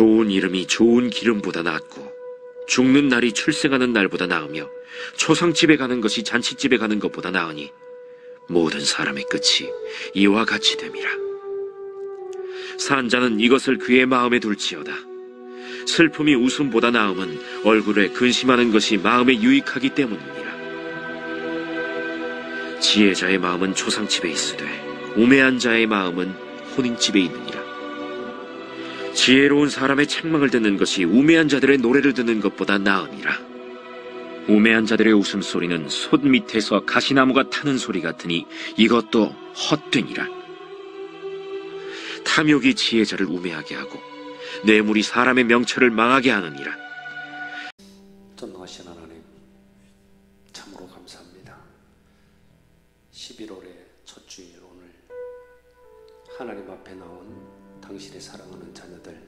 좋은 이름이 좋은 기름보다 낫고 죽는 날이 출생하는 날보다 나으며 초상집에 가는 것이 잔치집에 가는 것보다 나으니 모든 사람의 끝이 이와 같이 됨이라. 산자는 이것을 그의 마음에 둘지어다. 슬픔이 웃음보다 나음은 얼굴에 근심하는 것이 마음에 유익하기 때문이니라. 지혜자의 마음은 초상집에 있으되 우매한 자의 마음은 혼인집에 있느니라. 지혜로운 사람의 책망을 듣는 것이 우매한 자들의 노래를 듣는 것보다 나으니라. 우매한 자들의 웃음소리는 솥 밑에서 가시나무가 타는 소리 같으니 이것도 헛되니라. 탐욕이 지혜자를 우매하게 하고 뇌물이 사람의 명철을 망하게 하느니라. 전능하신 하나님, 참으로 감사합니다. 11월의 첫 주일 오늘 하나님 앞에 나온 당신의 사랑하는 자녀들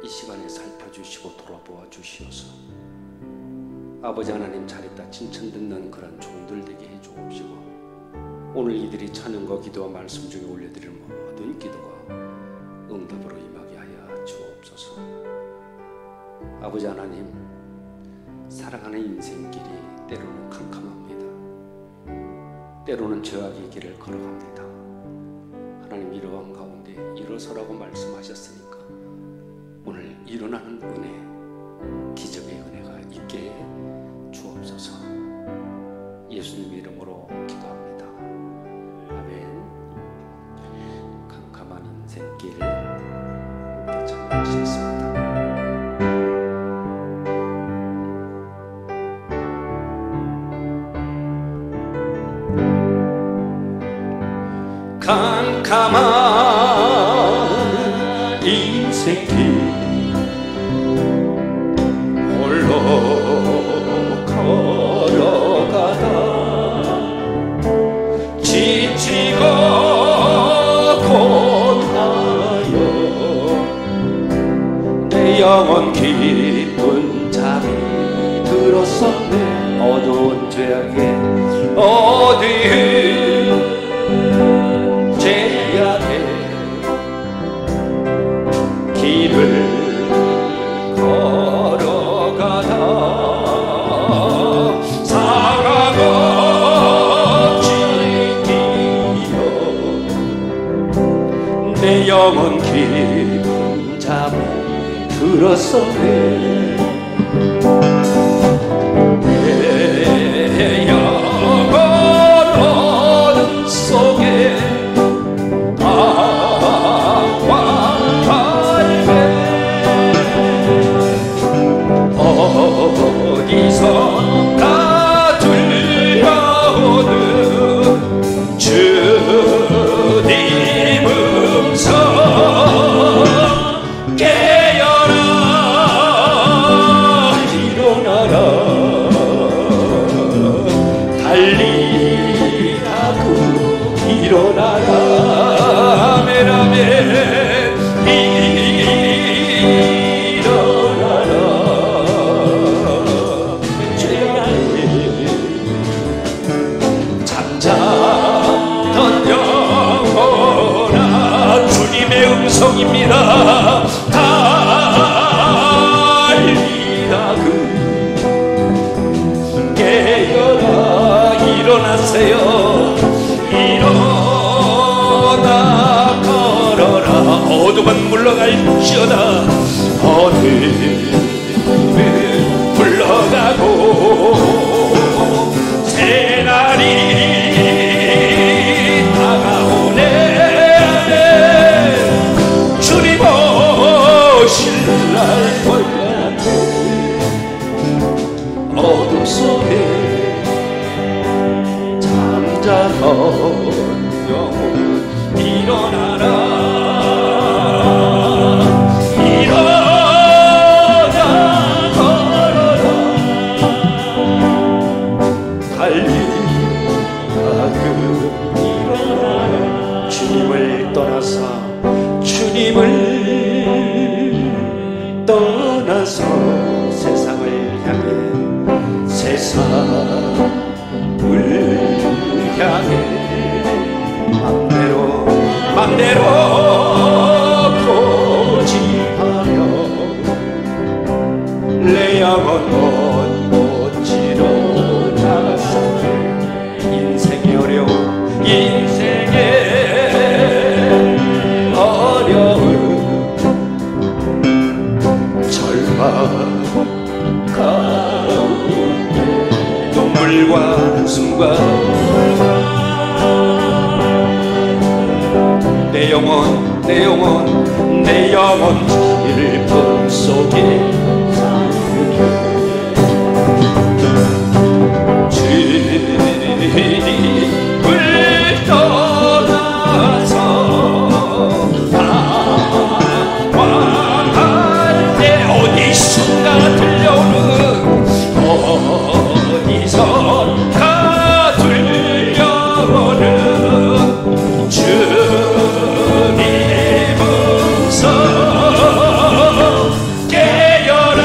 이 시간에 살펴주시고 돌아보아 주시옵소서. 아버지 하나님, 자리다 칭찬 듣는 그런 종들 되게 해주옵시고 오늘 이들이 찬양과 기도와 말씀 중에 올려드릴 모든 기도가 응답으로 임하게 하여 주옵소서. 아버지 하나님, 사랑하는 인생길이 때로는 캄캄합니다. 때로는 죄악의 길을 걸어갑니다. 하나님, 이러한 가운데 일어서라고 말씀하셨으니까 오늘 일어나는 은혜, 기적의 은혜가 있게 해 주옵소서. 예수님 이름으로 기도합니다. 아멘. 캄캄한 인생길 함께 찬양하시겠습니다. 캄캄한 인생길 홀로 걸어가다 지치고 고나여 내 영혼 깊은 잠이 들었었네. 어두운 죄악에 어디에 길을 걸어가다 사과같이 뛰어 내 영혼 깊은 잠에 들었었네. 내 영혼 어둠 속에 어디선가 들려오는 주님 음성 깨어라 일어나라 달리라고 일어나라. 아멘 아멘. 음성입니다. 달리라그 깨어라 일어나세요. 일어나 걸어라. 어둠은 물러갈지어다. 어둠은 물러가고 새날이 다가오네. 신날 벌레한테 어둠 속에 잠자던 영혼 일어나라. 일어나 걸어라. 달리라그 일어나라. 주님을 떠나서 세상을 향해 세상을 향해 맘대로 고집하며 내 영혼 못 치러나서 인생이 어려운 인생의 어려운 절망 가운데 눈물과 한숨과 내 영혼 내 영혼 내 영혼 슬픔 속에 주님을 떠나서 방황할 때 어디선가 들려오는 어디선가 들려오는 주님의 음성 깨어라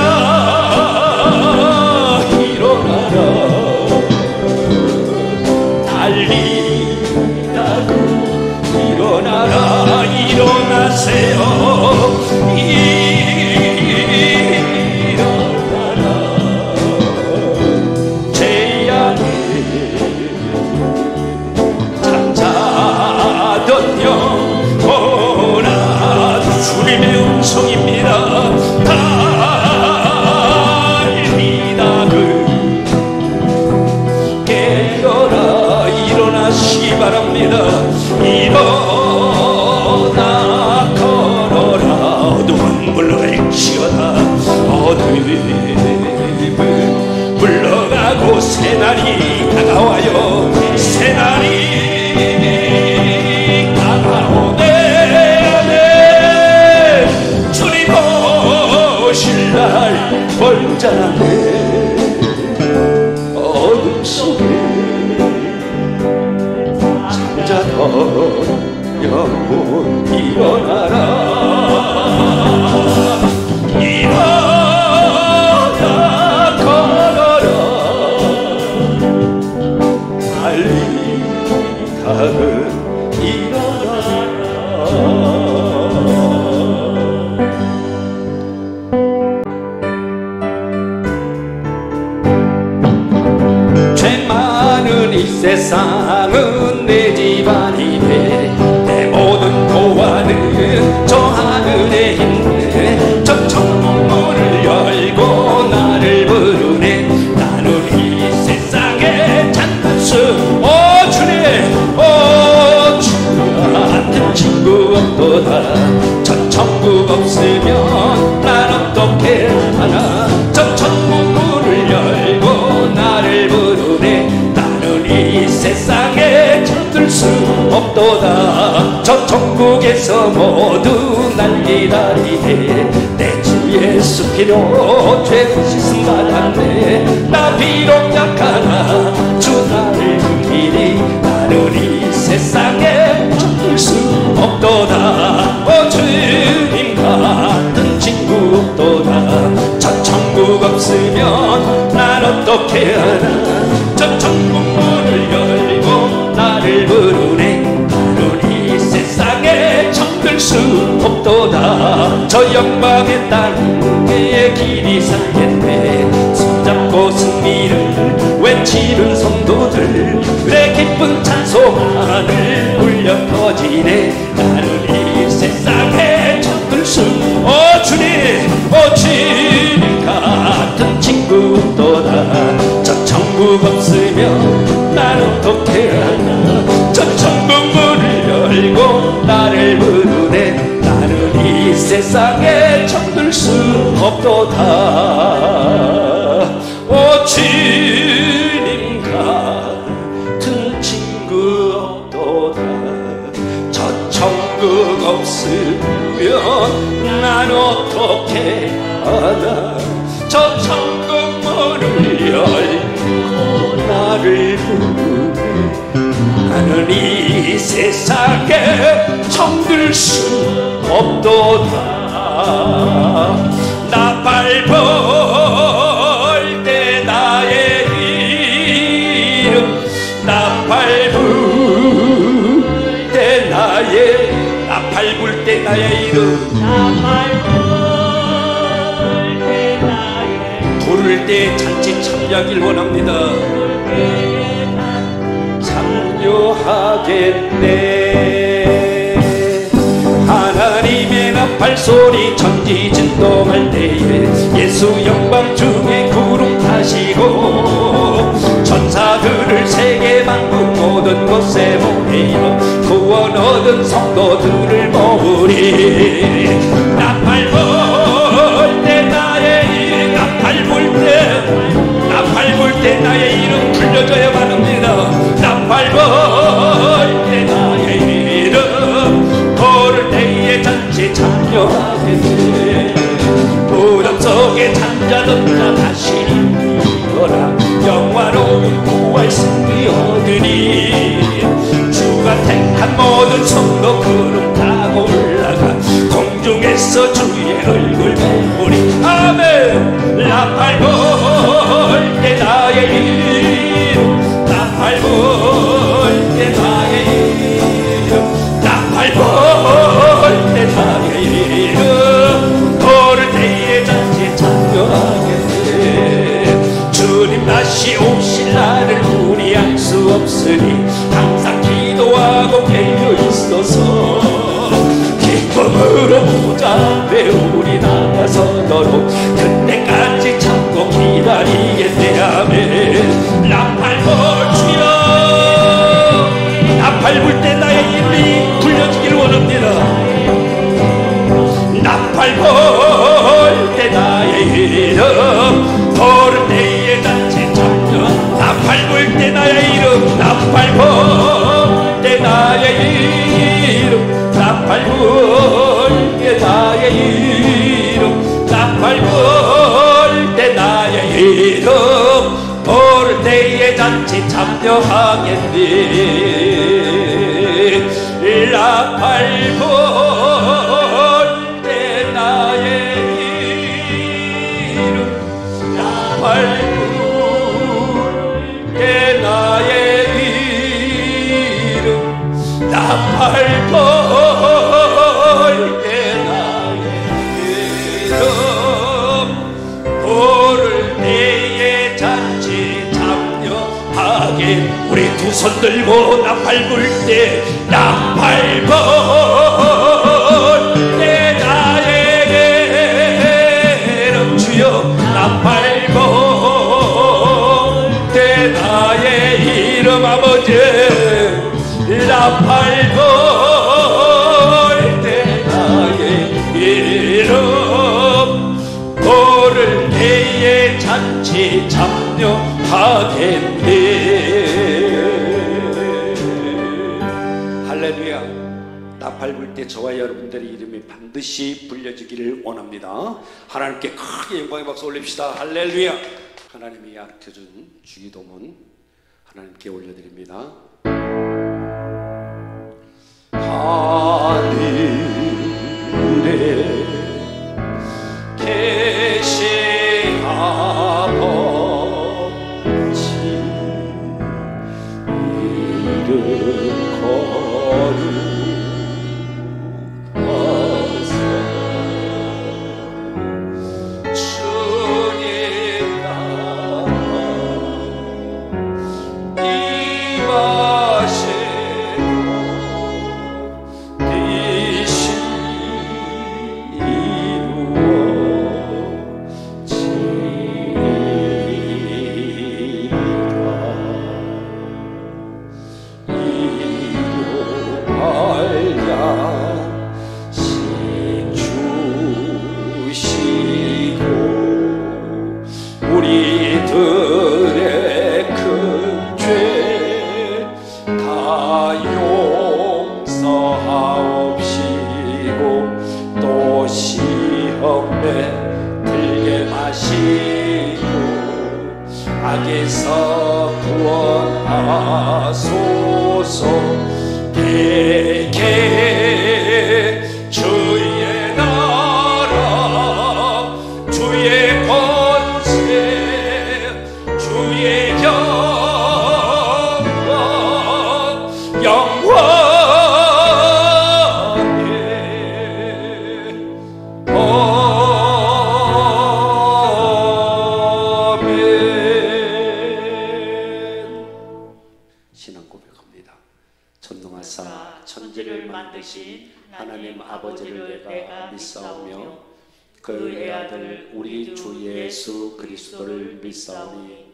일어나라 달리다가 일어나라 일어나세요 일어나라 죄악에 잠자던 영혼아 주님의 음성입니다 달리다가 깨어라 일어나시기 바랍니다 일어나 걸어라 어둠은 물러갈지어다 어둠은 물러가고 새날이 다가와요 새날이 다가오네 주님 오실 날 멀잖아네 어둠 속에 잠자던 영혼 일어나라 일어나 걸어라 달리다가 일어나라 죄 많은 이 세상은 내 집안이네 내 모든 고아는 저 하늘에 있네 저 천문을 열고 나를 부르네 나는 이 세상에 찾는 수 주님 같은 친구 없도다 저 천국 없으면 난 어떻게 하나 저 천문을 열고 나를 부르네 나는 이 세상에 찾을 수 없도다 저 천국에서 모두 날 기다리네 내 주 예수 피로 죄 씻음 받았네 나 비록 약하나 주 나를 긍휼히 나는 이 세상에 찾을 수 없도다 주님 같은 친구 없도다 저 천국 없으면 난 어떻게 하나 저 천국 문을 열고 나를 부르네 나는 이 세상에 잠들 수 없도다 저 영광의 땅에 길이 살겠네 손잡고 승리를 외치는 성도들 내 기쁜 찬송하늘 울려 퍼지네 나는 이 세상에 잠들 수 주님 같은 친구 없도다 저 천국 없으면 난 어떻게 하나 저 천국 문을 열고 나를 부르네 나는 이 세상에 잠들 수 없도다 주님 같은 친구 없도다 저 천국 없으면 난 어떻게 하나 저 천국 문을 열고 나를 부르네 나는 이 세상에 잠들 수 없도다 나 밟을 때 나의 이름 나 밟을 때 나의 이름 부를 때 잔치 참여하길 원합니다. 참여하겠네. 하나님의 나팔 소리 천지 진동할 때에 예수 영광 중에 구름 타시고 천사들을 세계 만국 모든 곳에 모이어 구원 얻은 성도들을 모으리. 나팔 불 때 나의 이름, 나팔 불 때 나의 이름 불려줘야만 합니다. 나팔 불 때 나의 이름 부를 때에 잔치 참여하겠네. 무덤 속에 잠자던 자 다시 일어나 영화로운 부활 승리 얻으니 주가 택한 모든 성도 구름 타고 올라가 공중에서 주의 얼굴 보리. 아멘. 나팔 불 때 나의 이름, 나팔 불 때 나의 이름, 나팔 불 때 나의 이름 부를 때에 잔치 참여하겠네. 주님 다시 오실 날을 우리 알 수 없으니 항상 기도하고 깨어 있어서 기쁨으로 보자 우리 나가서도록 그때까지 참고 기다리겠네. 아멘. 나팔 불 주여, 나팔 불 때 나의 이름이 불려지기를 원합니다. 나팔 불 때 나의 이름 부를 때에 잔치 참여. 나팔 불 때 나의 이름, 나팔 불 때 나의 이름, 나팔 불 때 나의 이름, 나팔 불 때 나의 이름 부를 때에 잔치 참여하겠니. 나팔 불 때 나의 이름, 나팔 불 때 나의 이름, 나팔 불 때 나의 이름 부를 때에 잔치 참여하게. 우리 두 손 들고 나팔 불 때, 나팔 불 때 나의 이름 주여, 나팔 불 때 나의 이름 아버지, 나팔 불 때 나의 이름 부를 때에 잔치 참여하겠네. 할렐루야. 나팔 불 때 저와 여러분들의 이름이 반드시 불려지기를 원합니다. 하나님께 크게 영광의 박수 올립시다. 할렐루야. 하나님이 가르쳐준 주기도문 하나님께 올려드립니다. 하늘에 계신 아버지 이름 거룩하사 주님 나라 임하시고 뜻이 우리들의 큰 죄 다 용서하옵시고 또 시험에 들게 마시고 악에서 구원하소서. 대개 주의 나라 주의 권세 주의 영원히 믿사오며 그의 아들 우리 주 예수 그리스도를 믿사오니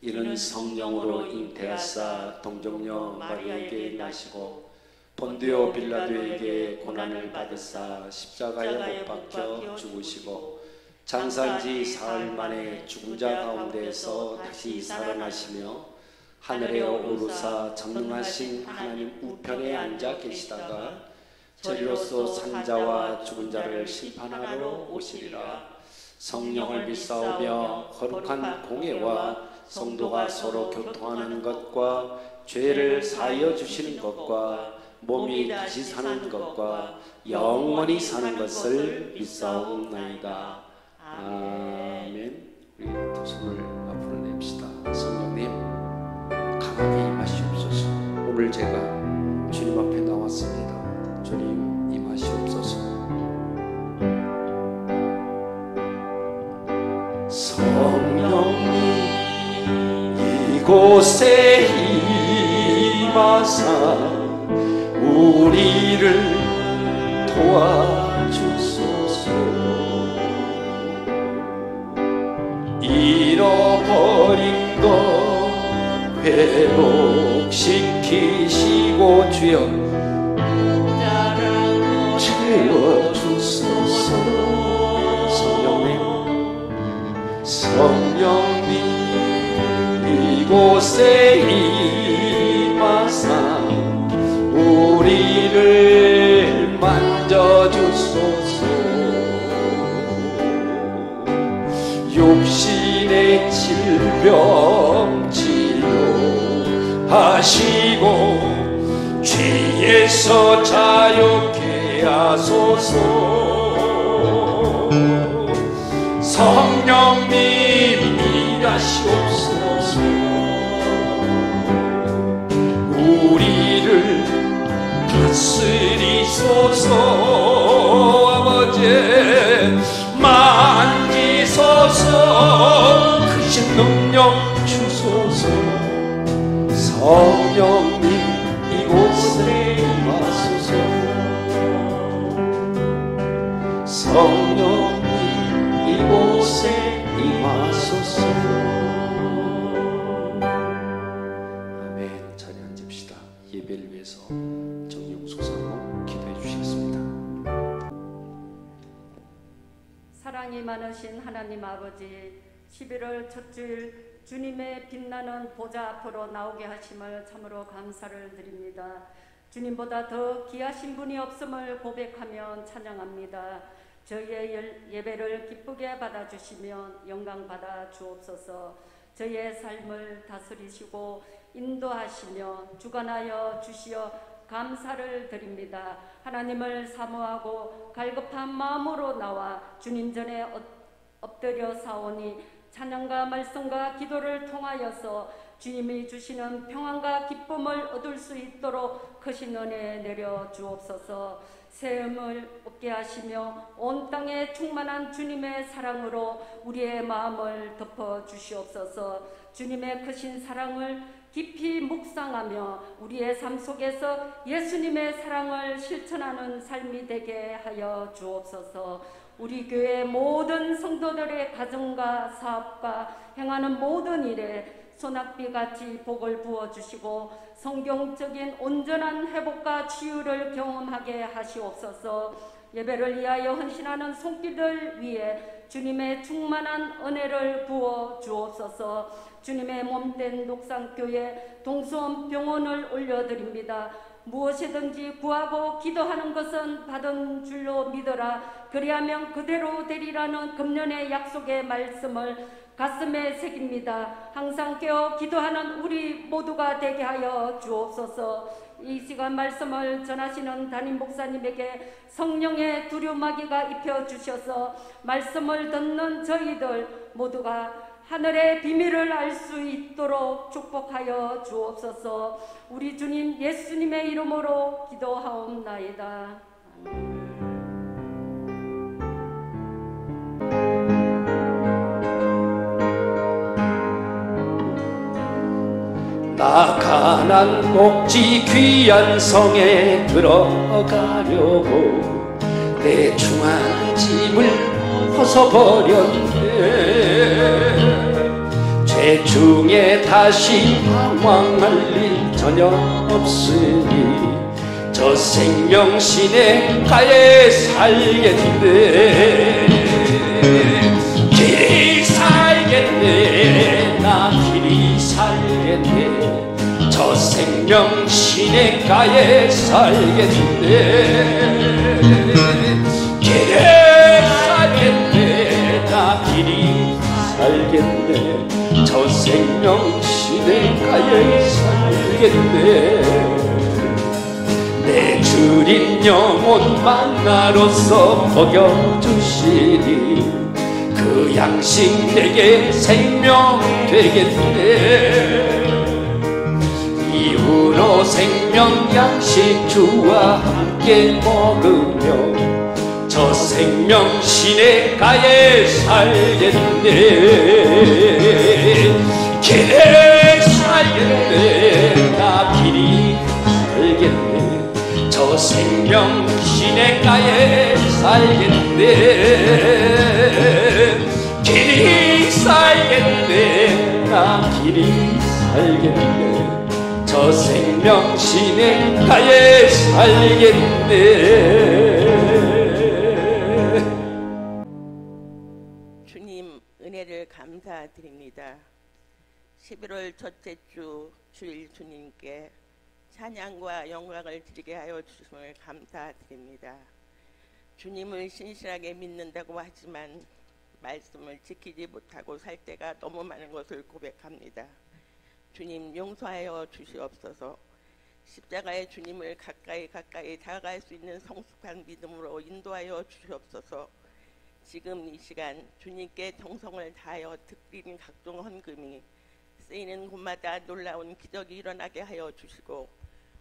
이는 성령으로 잉태하사 동정녀 마리아에게 나시고 본디오 빌라도에게 고난을 받으사 십자가에 못 박혀 죽으시고 장사한 지 사흘 만에 죽은 자 가운데에서 다시 살아나시며 하늘에 오르사 전능하신 하나님 우편에 앉아 계시다가 저리로서 산자와 죽은 자를 심판하러 오시리라. 성령을 믿사오며 거룩한 공예와 성도가 서로 교통하는 것과 죄를 사하여 주시는 것과 몸이 다시 사는 것과 영원히 사는 것을 믿사옵나이다. 아멘. 우리 두 손을 앞으로 냅시다. 성령님 강하게 임하시옵소서. 오늘 제가 주님 앞에 나왔습니다. 주님 임하시옵소서. 성령님 이곳에 임하사 우리를 도와주소서. 잃어버린 것 회복시키시고 주여 채워주소서. 성령님 이곳에 임하사 우리를 만져주소서. 육신의 질병 치료하시고 죄에서 자유케 하소서. 성령님 일하시옵소서. 우리를 다스리소서. 아버지 만지소서. 크신 능력 주소서. 성령님 이곳에 임하소서. 성령님 이곳에 임하소서. 아멘. 자리 앉읍시다. 예배를 위해서 정령 소상으로 기도해 주시겠습니다. 사랑이 많으신 하나님 아버지, 11월 첫 주일 주님의 빛나는 보좌 앞으로 나오게 하심을 참으로 감사를 드립니다. 주님보다 더 귀하신 분이 없음을 고백하며 찬양합니다. 저희의 예배를 기쁘게 받아주시며 영광 받아 주옵소서. 저희의 삶을 다스리시고 인도하시며 주관하여 주시어 감사를 드립니다. 하나님을 사모하고 갈급한 마음으로 나와 주님 전에 엎드려 사오니 찬양과 말씀과 기도를 통하여서 주님이 주시는 평안과 기쁨을 얻을 수 있도록 크신 은혜 내려 주옵소서. 새 힘을 얻게 하시며 온 땅에 충만한 주님의 사랑으로 우리의 마음을 덮어 주시옵소서. 주님의 크신 사랑을 깊이 묵상하며 우리의 삶 속에서 예수님의 사랑을 실천하는 삶이 되게 하여 주옵소서. 우리 교회 모든 성도들의 가정과 사업과 행하는 모든 일에 소낙비같이 복을 부어주시고 성경적인 온전한 회복과 치유를 경험하게 하시옵소서. 예배를 위하여 헌신하는 손길들 위에 주님의 충만한 은혜를 부어 주옵소서. 주님의 몸된 녹산교회 동수원 병원을 올려드립니다. 무엇이든지 구하고 기도하는 것은 받은 줄로 믿어라. 그리하면 그대로 되리라는 금년의 약속의 말씀을 가슴에 새깁니다. 항상 깨어 기도하는 우리 모두가 되게 하여 주옵소서. 이 시간 말씀을 전하시는 담임 목사님에게 성령의 두루마기가 입혀주셔서 말씀을 듣는 저희들 모두가 하늘의 비밀을 알 수 있도록 축복하여 주옵소서. 우리 주님 예수님의 이름으로 기도하옵나이다. 나 가난 목지 귀한 성에 들어가려고 내 중한 짐을 벗어버렸네. 죄 중에 다시 방황할 일 전혀 없으니 저 생명신의 가에 살겠네. 길이 살겠네. 나 길이 살겠네. 저 생명신의 가에 살겠네. 길이 살겠네. 나 길이 살겠네. 저 생명신의 가에 살겠네. 내 주린 영혼 만나로서 먹여주시니 그 양식 내게 생명 되겠네. 이후로 생명 양식 주와 함께 먹으며 저 생명신의 가에 살겠네. 길에 살겠네. 나 길이 살겠네. 저 생명신의 가에 살겠네. 길이 살겠네. 나 길이 살겠네. 저 생명신의 가에 살겠네. 주님 은혜를 감사드립니다. 11월 첫째 주 주일 주님께 찬양과 영광을 드리게 하여 주심을 감사드립니다. 주님을 신실하게 믿는다고 하지만 말씀을 지키지 못하고 살 때가 너무 많은 것을 고백합니다. 주님 용서하여 주시옵소서. 십자가의 주님을 가까이 다가갈 수 있는 성숙한 믿음으로 인도하여 주시옵소서. 지금 이 시간 주님께 정성을 다하여 드리는 각종 헌금이 쓰이는 곳마다 놀라운 기적이 일어나게 하여 주시고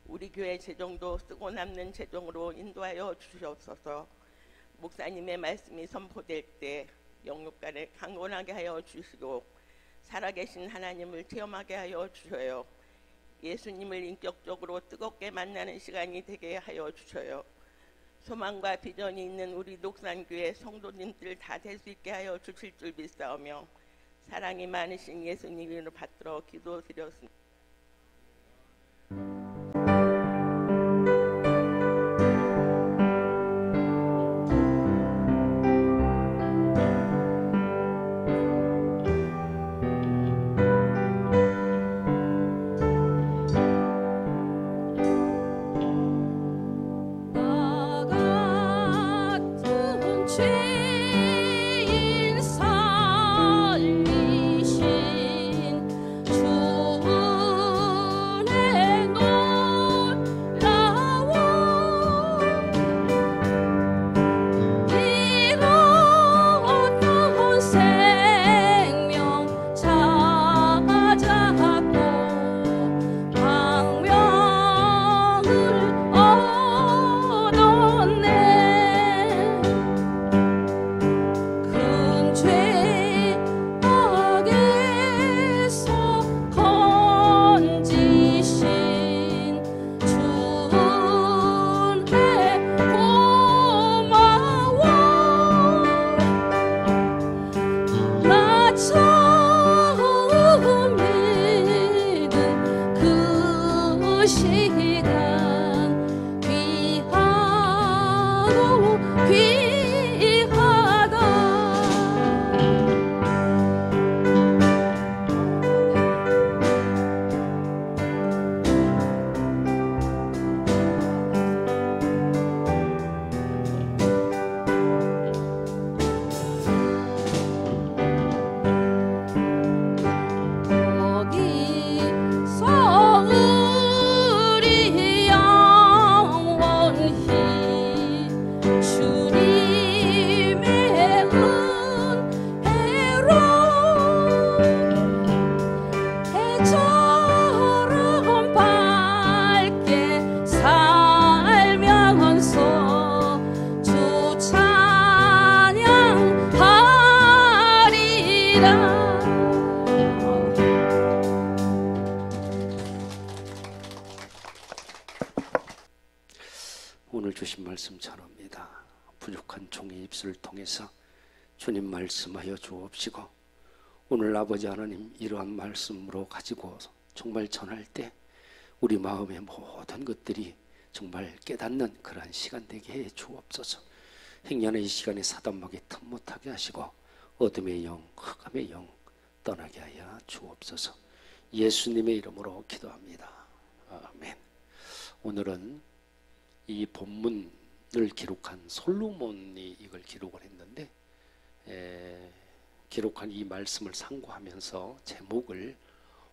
우리 교회 재정도 쓰고 남는 재정으로 인도하여 주시옵소서. 목사님의 말씀이 선포될 때 영육간에 강건하게 하여 주시고 살아계신 하나님을 체험하게 하여 주셔요. 예수님을 인격적으로 뜨겁게 만나는 시간이 되게 하여 주셔요. 소망과 비전이 있는 우리 녹산교회 성도님들 다 될 수 있게 하여 주실 줄 믿사오며 사랑이 많으신 예수님 이름으로 받들어 기도드렸습니다. 오늘 주신 말씀 전합니다. 부족한 종의 입술을 통해서 주님 말씀하여 주옵시고, 오늘 아버지 하나님 이러한 말씀으로 가지고 정말 전할 때 우리 마음의 모든 것들이 정말 깨닫는 그러한 시간 되게 해 주옵소서. 행년의 이 시간에 사단막에 틈 못하게 하시고 어둠의 영, 흑암의 영 떠나게 하여 주옵소서. 예수님의 이름으로 기도합니다. 아멘. 오늘은 이 본문을 기록한 솔로몬이 이걸 기록을 했는데, 기록한 이 말씀을 상고하면서 제목을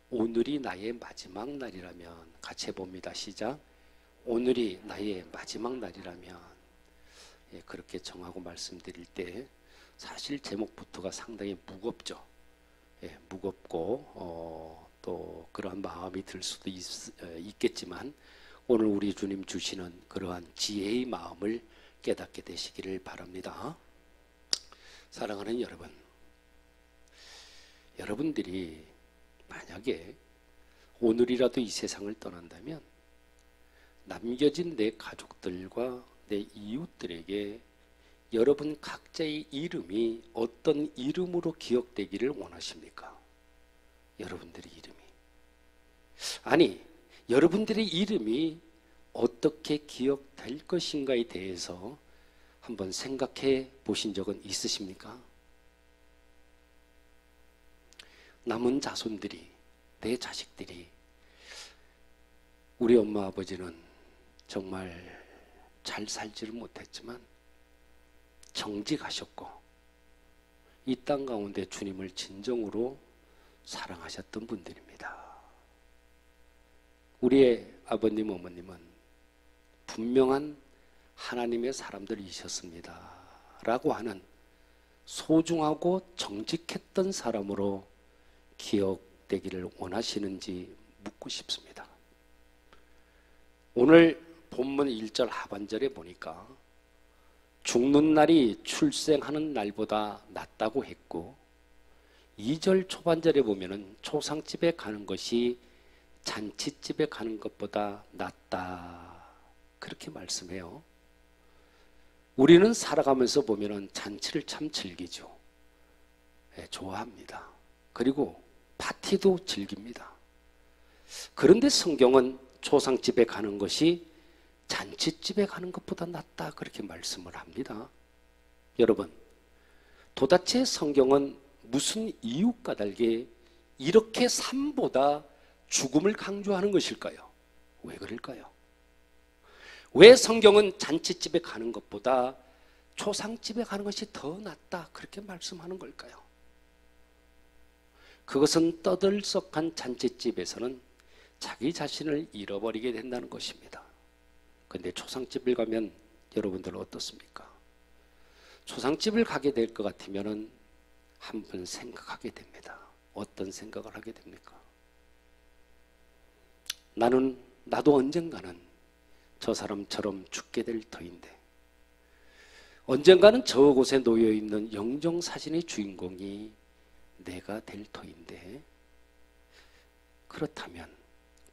오늘이 나의 마지막 날이라면, 같이 해봅니다. 시작. 오늘이 나의 마지막 날이라면, 그렇게 정하고 말씀드릴 때 사실 제목부터가 상당히 무겁죠. 무겁고 또 그러한 마음이 들 수도 있겠지만, 오늘 우리 주님 주시는 그러한 지혜의 마음을 깨닫게 되시기를 바랍니다. 사랑하는 여러분, 여러분들이 만약에 오늘이라도 이 세상을 떠난다면 남겨진 내 가족들과 내 이웃들에게 여러분 각자의 이름이 어떤 이름으로 기억되기를 원하십니까? 여러분들의 이름이. 아니, 여러분들의 이름이 어떻게 기억될 것인가에 대해서 한번 생각해 보신 적은 있으십니까? 남은 자손들이, 내 자식들이, 우리 엄마 아버지는 정말 잘 살지를 못했지만 정직하셨고 이 땅 가운데 주님을 진정으로 사랑하셨던 분들입니다. 우리의 아버님, 어머님은 분명한 하나님의 사람들이셨습니다 라고 하는 소중하고 정직했던 사람으로 기억되기를 원하시는지 묻고 싶습니다. 오늘 본문 1절 하반절에 보니까 죽는 날이 출생하는 날보다 낫다고 했고, 2절 초반절에 보면은 초상집에 가는 것이 잔치집에 가는 것보다 낫다 그렇게 말씀해요. 우리는 살아가면서 보면은 잔치를 참 즐기죠. 좋아합니다. 그리고 파티도 즐깁니다. 그런데 성경은 초상집에 가는 것이 잔치집에 가는 것보다 낫다 그렇게 말씀을 합니다. 여러분, 도대체 성경은 무슨 이유 까닭에 이렇게 삶보다 죽음을 강조하는 것일까요? 왜 그럴까요? 왜 성경은 잔치집에 가는 것보다 초상집에 가는 것이 더 낫다 그렇게 말씀하는 걸까요? 그것은 떠들썩한 잔치집에서는 자기 자신을 잃어버리게 된다는 것입니다. 그런데 초상집을 가면 여러분들 어떻습니까? 초상집을 가게 될 것 같으면 한번 생각하게 됩니다. 어떤 생각을 하게 됩니까? 나도 언젠가는 저 사람처럼 죽게 될 터인데, 언젠가는 저곳에 놓여있는 영정사진의 주인공이 내가 될 터인데, 그렇다면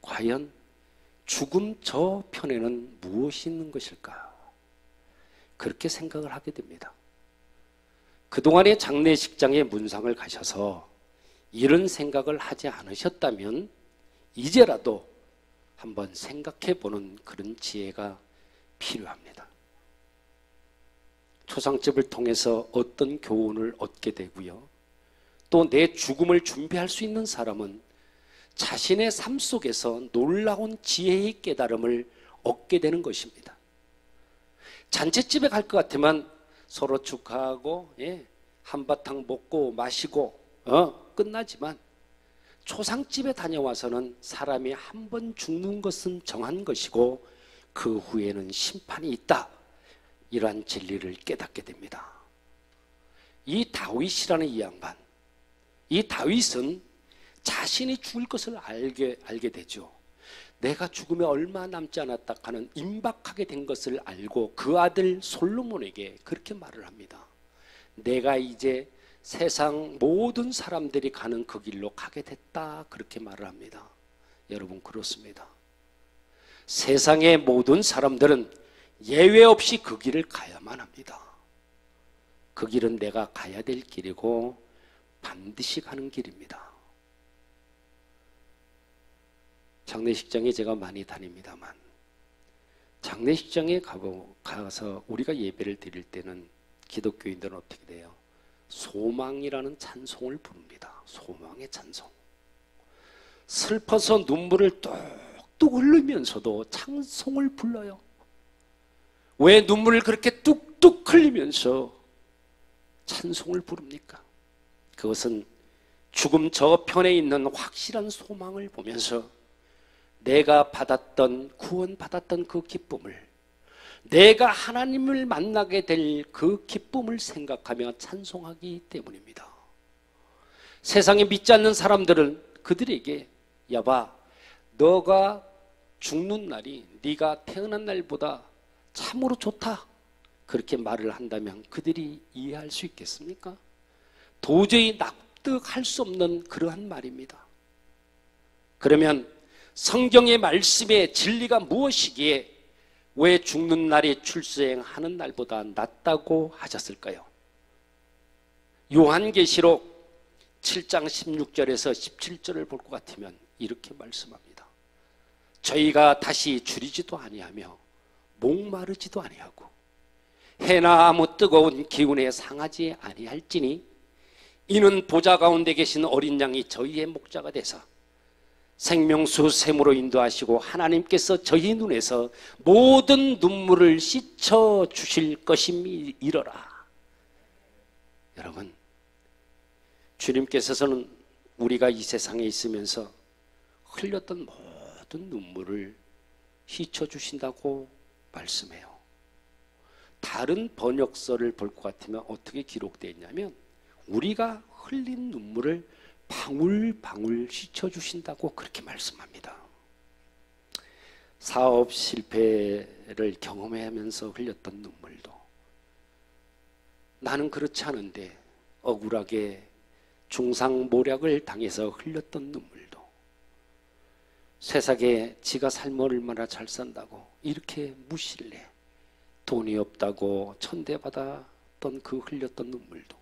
과연 죽음 저편에는 무엇이 있는 것일까? 그렇게 생각을 하게 됩니다. 그동안의 장례식장에 문상을 가셔서 이런 생각을 하지 않으셨다면 이제라도 한번 생각해 보는 그런 지혜가 필요합니다. 초상집을 통해서 어떤 교훈을 얻게 되고요, 또 내 죽음을 준비할 수 있는 사람은 자신의 삶 속에서 놀라운 지혜의 깨달음을 얻게 되는 것입니다. 잔치집에 갈 것 같으면 서로 축하하고 한바탕 먹고 마시고 끝나지만, 초상집에 다녀와서는 사람이 한 번 죽는 것은 정한 것이고 그 후에는 심판이 있다, 이러한 진리를 깨닫게 됩니다. 이 다윗이라는 이 양반, 이 다윗은 자신이 죽을 것을 알게 되죠. 내가 죽음에 얼마 남지 않았다 하는 임박하게 된 것을 알고 그 아들 솔로몬에게 그렇게 말을 합니다. 내가 이제 세상 모든 사람들이 가는 그 길로 가게 됐다, 그렇게 말을 합니다. 여러분, 그렇습니다. 세상의 모든 사람들은 예외 없이 그 길을 가야만 합니다. 그 길은 내가 가야 될 길이고 반드시 가는 길입니다. 장례식장에 제가 많이 다닙니다만 장례식장에 가서 우리가 예배를 드릴 때는 기독교인들은 어떻게 돼요? 소망이라는 찬송을 부릅니다. 소망의 찬송. 슬퍼서 눈물을 뚝뚝 흘리면서도 찬송을 불러요. 왜 눈물을 그렇게 뚝뚝 흘리면서 찬송을 부릅니까? 그것은 죽음 저편에 있는 확실한 소망을 보면서 내가 구원받았던 그 기쁨을, 내가 하나님을 만나게 될 그 기쁨을 생각하며 찬송하기 때문입니다. 세상에 믿지 않는 사람들은 그들에게 여봐, 너가 죽는 날이 네가 태어난 날보다 참으로 좋다, 그렇게 말을 한다면 그들이 이해할 수 있겠습니까? 도저히 납득할 수 없는 그러한 말입니다. 그러면 성경의 말씀의 진리가 무엇이기에 왜 죽는 날이 출생하는 날보다 낫다고 하셨을까요? 요한계시록 7장 16절에서 17절을 볼 것 같으면 이렇게 말씀합니다. 저희가 다시 줄이지도 아니하며 목마르지도 아니하고 해나 아무 뜨거운 기운에 상하지 아니할지니 이는 보좌 가운데 계신 어린 양이 저희의 목자가 되사 생명수 샘으로 인도하시고 하나님께서 저희 눈에서 모든 눈물을 씻어 주실 것임이러라. 여러분, 주님께서는 우리가 이 세상에 있으면서 흘렸던 모든 눈물을 씻어 주신다고 말씀해요. 다른 번역서를 볼 것 같으면 어떻게 기록되어 있냐면 우리가 흘린 눈물을 방울방울 씻어주신다고 그렇게 말씀합니다. 사업 실패를 경험하면서 흘렸던 눈물도, 나는 그렇지 않은데 억울하게 중상모략을 당해서 흘렸던 눈물도, 세상에 지가 살면 얼마나 잘 산다고 이렇게 무시를 해 돈이 없다고 천대받았던 그 흘렸던 눈물도,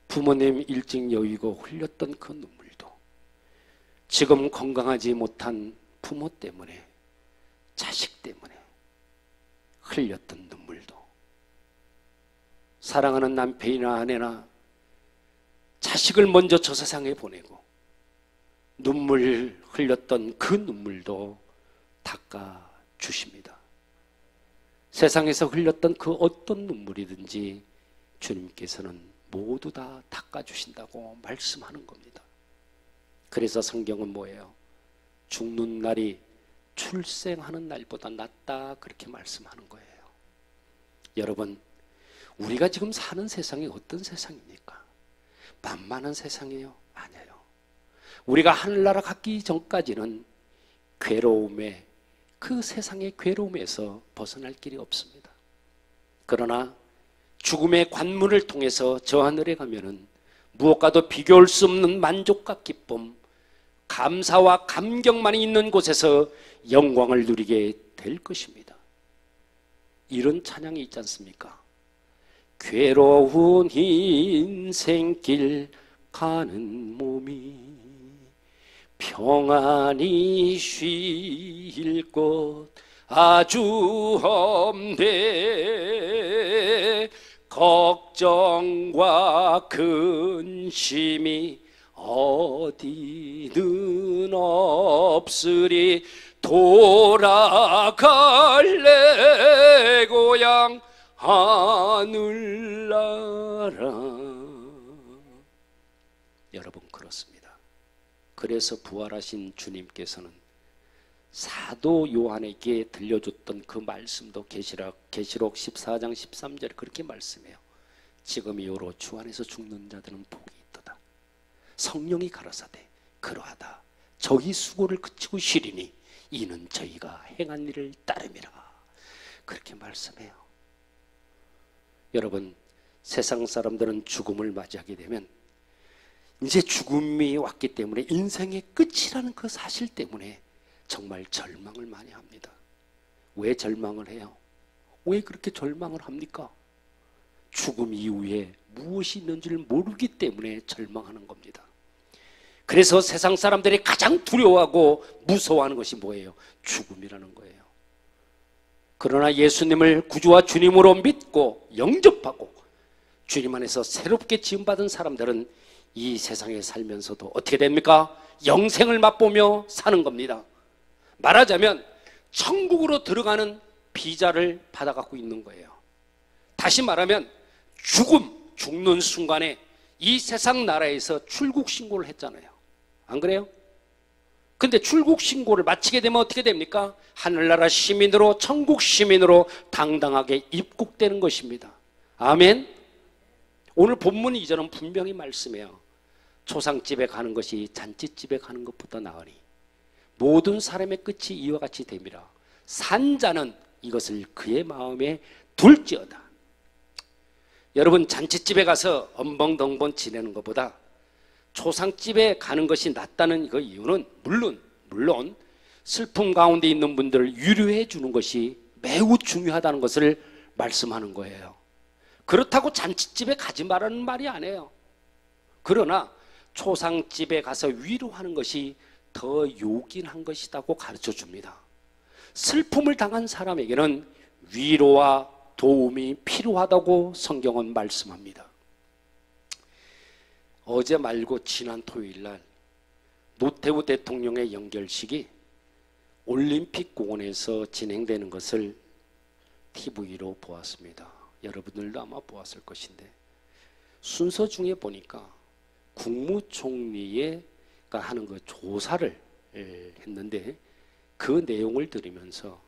부모님 일찍 여의고 흘렸던 그 눈물도, 지금 건강하지 못한 부모 때문에, 자식 때문에 흘렸던 눈물도, 사랑하는 남편이나 아내나 자식을 먼저 저 세상에 보내고 눈물 흘렸던 그 눈물도 닦아주십니다. 세상에서 흘렸던 그 어떤 눈물이든지 주님께서는 모두 다 닦아주신다고 말씀하는 겁니다. 그래서 성경은 뭐예요? 죽는 날이 출생하는 날보다 낫다, 그렇게 말씀하는 거예요. 여러분, 우리가 지금 사는 세상이 어떤 세상입니까? 만만한 세상이에요? 아니에요. 우리가 하늘나라 가기 전까지는 괴로움에, 그 세상의 괴로움에서 벗어날 길이 없습니다. 그러나 죽음의 관문을 통해서 저 하늘에 가면은 무엇과도 비교할 수 없는 만족과 기쁨, 감사와 감격만이 있는 곳에서 영광을 누리게 될 것입니다. 이런 찬양이 있지 않습니까? 괴로운 인생길 가는 몸이 평안히 쉴 곳 아주 없네. 걱정과 근심이 어디든 없으리. 돌아갈래 고향 하늘나라. 여러분, 그렇습니다. 그래서 부활하신 주님께서는 사도 요한에게 들려줬던 그 말씀도 계시록 14장 13절에 그렇게 말씀해요. 지금 이후로 주 안에서 죽는 자들은 복이 있도다. 성령이 가라사대 그러하다. 저희 수고를 그치고 쉬리니 이는 저희가 행한 일을 따름이라. 그렇게 말씀해요. 여러분, 세상 사람들은 죽음을 맞이하게 되면 이제 죽음이 왔기 때문에 인생의 끝이라는 그 사실 때문에 정말 절망을 많이 합니다. 왜 절망을 해요? 왜 그렇게 절망을 합니까? 죽음 이후에 무엇이 있는지를 모르기 때문에 절망하는 겁니다. 그래서 세상 사람들이 가장 두려워하고 무서워하는 것이 뭐예요? 죽음이라는 거예요. 그러나 예수님을 구주와 주님으로 믿고 영접하고 주님 안에서 새롭게 지음받은 사람들은 이 세상에 살면서도 어떻게 됩니까? 영생을 맛보며 사는 겁니다. 말하자면 천국으로 들어가는 비자를 받아갖고 있는 거예요. 다시 말하면 죽는 순간에 이 세상 나라에서 출국 신고를 했잖아요. 안 그래요? 근데 출국 신고를 마치게 되면 어떻게 됩니까? 하늘나라 시민으로, 천국 시민으로 당당하게 입국되는 것입니다. 아멘. 오늘 본문 2절은 분명히 말씀해요. 초상집에 가는 것이 잔치집에 가는 것보다 나으니 모든 사람의 끝이 이와 같이 됨이라. 산 자는 이것을 그의 마음에 둘지어다. 여러분, 잔치집에 가서 엄벙덩벙 지내는 것보다 초상집에 가는 것이 낫다는 그 이유는 물론 슬픔 가운데 있는 분들을 위로해 주는 것이 매우 중요하다는 것을 말씀하는 거예요. 그렇다고 잔치집에 가지 말라는 말이 아니에요. 그러나 초상집에 가서 위로하는 것이 더 요긴한 것이라고 가르쳐 줍니다. 슬픔을 당한 사람에게는 위로와 도움이 필요하다고 성경은 말씀합니다. 어제 말고 지난 토요일 날 노태우 대통령의 연결식이 올림픽 공원에서 진행되는 것을 TV로 보았습니다. 여러분들도 아마 보았을 것인데 순서 중에 보니까 국무총리가 하는 그 조사를 했는데 그 내용을 들으면서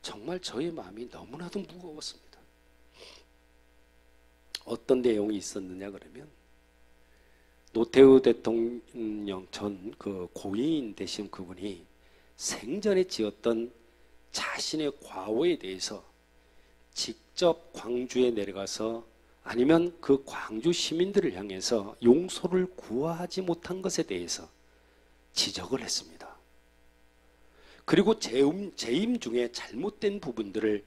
정말 저의 마음이 너무나도 무거웠습니다. 어떤 내용이 있었느냐 그러면 노태우 대통령 전 그 고인 되신 그분이 생전에 지었던 자신의 과오에 대해서 직접 광주에 내려가서 아니면 그 광주 시민들을 향해서 용서를 구하지 못한 것에 대해서 지적을 했습니다. 그리고 재임 중에 잘못된 부분들을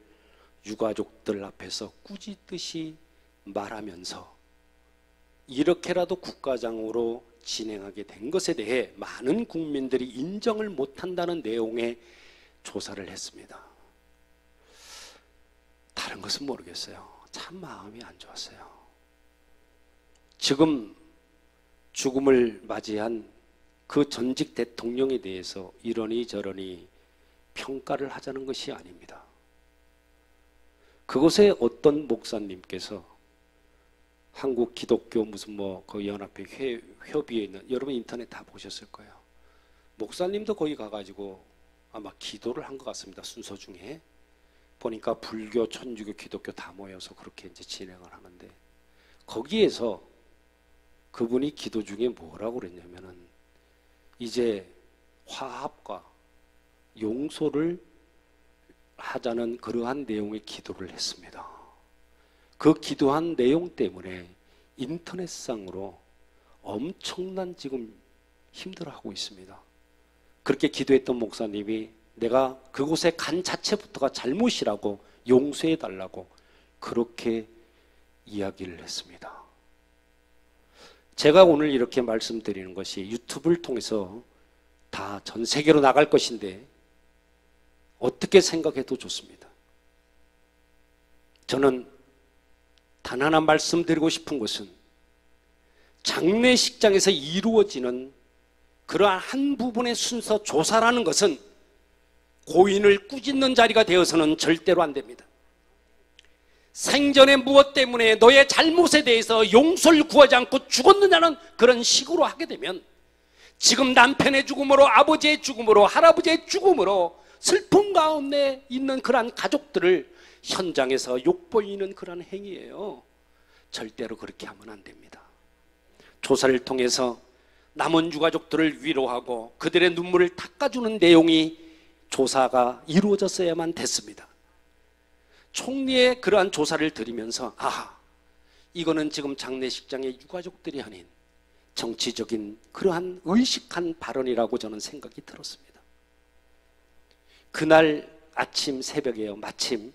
유가족들 앞에서 꾸짖듯이 말하면서 이렇게라도 국가장으로 진행하게 된 것에 대해 많은 국민들이 인정을 못한다는 내용의 조사를 했습니다. 다른 것은 모르겠어요. 참 마음이 안 좋았어요. 지금 죽음을 맞이한 그 전직 대통령에 대해서 이러니 저러니 평가를 하자는 것이 아닙니다. 그곳에 어떤 목사님께서 한국 기독교 무슨 그 연합회 협의에 있는, 여러분 인터넷 다 보셨을 거예요. 목사님도 거기 가가지고 아마 기도를 한 것 같습니다. 순서 중에 보니까 불교, 천주교, 기독교 다 모여서 그렇게 이제 진행을 하는데 거기에서 그분이 기도 중에 뭐라고 그랬냐면은 이제 화합과 용서를 하자는 그러한 내용의 기도를 했습니다. 그 기도한 내용 때문에 인터넷상으로 엄청난 지금 힘들어하고 있습니다. 그렇게 기도했던 목사님이 내가 그곳에 간 자체부터가 잘못이라고 용서해달라고 그렇게 이야기를 했습니다. 제가 오늘 이렇게 말씀드리는 것이 유튜브를 통해서 다 전 세계로 나갈 것인데 어떻게 생각해도 좋습니다. 저는 단 하나 말씀드리고 싶은 것은 장례식장에서 이루어지는 그러한 한 부분의 순서 조사라는 것은 고인을 꾸짖는 자리가 되어서는 절대로 안 됩니다. 생전에 무엇 때문에 너의 잘못에 대해서 용서를 구하지 않고 죽었느냐는 그런 식으로 하게 되면 지금 남편의 죽음으로, 아버지의 죽음으로, 할아버지의 죽음으로 슬픔 가운데 있는 그러한 가족들을 현장에서 욕보이는 그런 행위예요. 절대로 그렇게 하면 안 됩니다. 조사를 통해서 남은 유가족들을 위로하고 그들의 눈물을 닦아주는 내용이 조사가 이루어졌어야만 됐습니다. 총리의 그러한 조사를 들으면서 이거는 지금 장례식장의 유가족들이 아닌 정치적인 그러한 의식한 발언이라고 저는 생각이 들었습니다. 그날 아침 새벽에요. 마침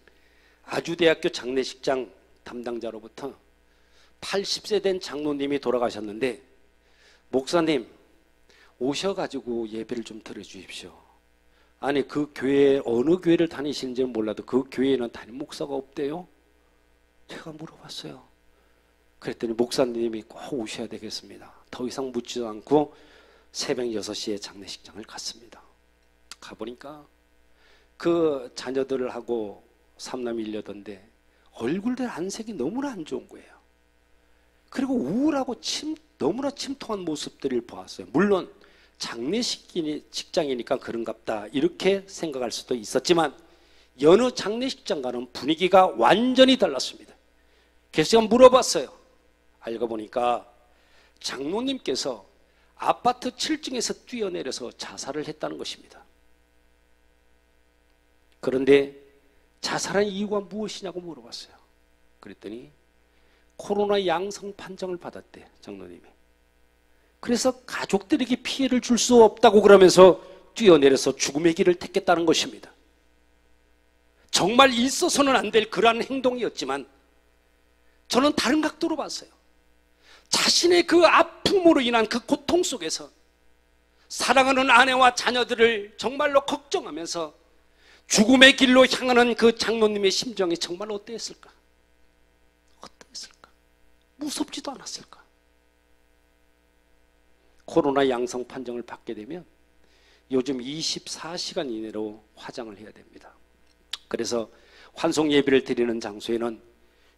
아주대학교 장례식장 담당자로부터 80세 된 장로님이 돌아가셨는데, 목사님 오셔가지고 예배를 좀 드려주십시오. 아니, 그 교회 어느 교회를 다니시는지는 몰라도 그 교회에는 담임 목사가 없대요. 제가 물어봤어요. 그랬더니 목사님이 꼭 오셔야 되겠습니다. 더 이상 묻지도 않고 새벽 6시에 장례식장을 갔습니다. 가보니까 그 자녀들하고 삼남이 일려던데 얼굴들 안색이 너무나 안 좋은 거예요. 그리고 우울하고 너무나 침통한 모습들을 보았어요. 물론 장례식장이니까 그런갑다 이렇게 생각할 수도 있었지만 여느 장례식장과는 분위기가 완전히 달랐습니다. 그래서 제가 물어봤어요. 알고 보니까 장로님께서 아파트 7층에서 뛰어내려서 자살을 했다는 것입니다. 그런데 자살한 이유가 무엇이냐고 물어봤어요. 그랬더니 코로나 양성 판정을 받았대, 장로님이. 그래서 가족들에게 피해를 줄 수 없다고 그러면서 뛰어내려서 죽음의 길을 택했다는 것입니다. 정말 있어서는 안 될 그러한 행동이었지만 저는 다른 각도로 봤어요. 자신의 그 아픔으로 인한 그 고통 속에서 사랑하는 아내와 자녀들을 정말로 걱정하면서 죽음의 길로 향하는 그 장로님의 심정이 정말 어떠했을까? 어떠했을까? 무섭지도 않았을까? 코로나 양성 판정을 받게 되면 요즘 24시간 이내로 화장을 해야 됩니다. 그래서 환송 예배를 드리는 장소에는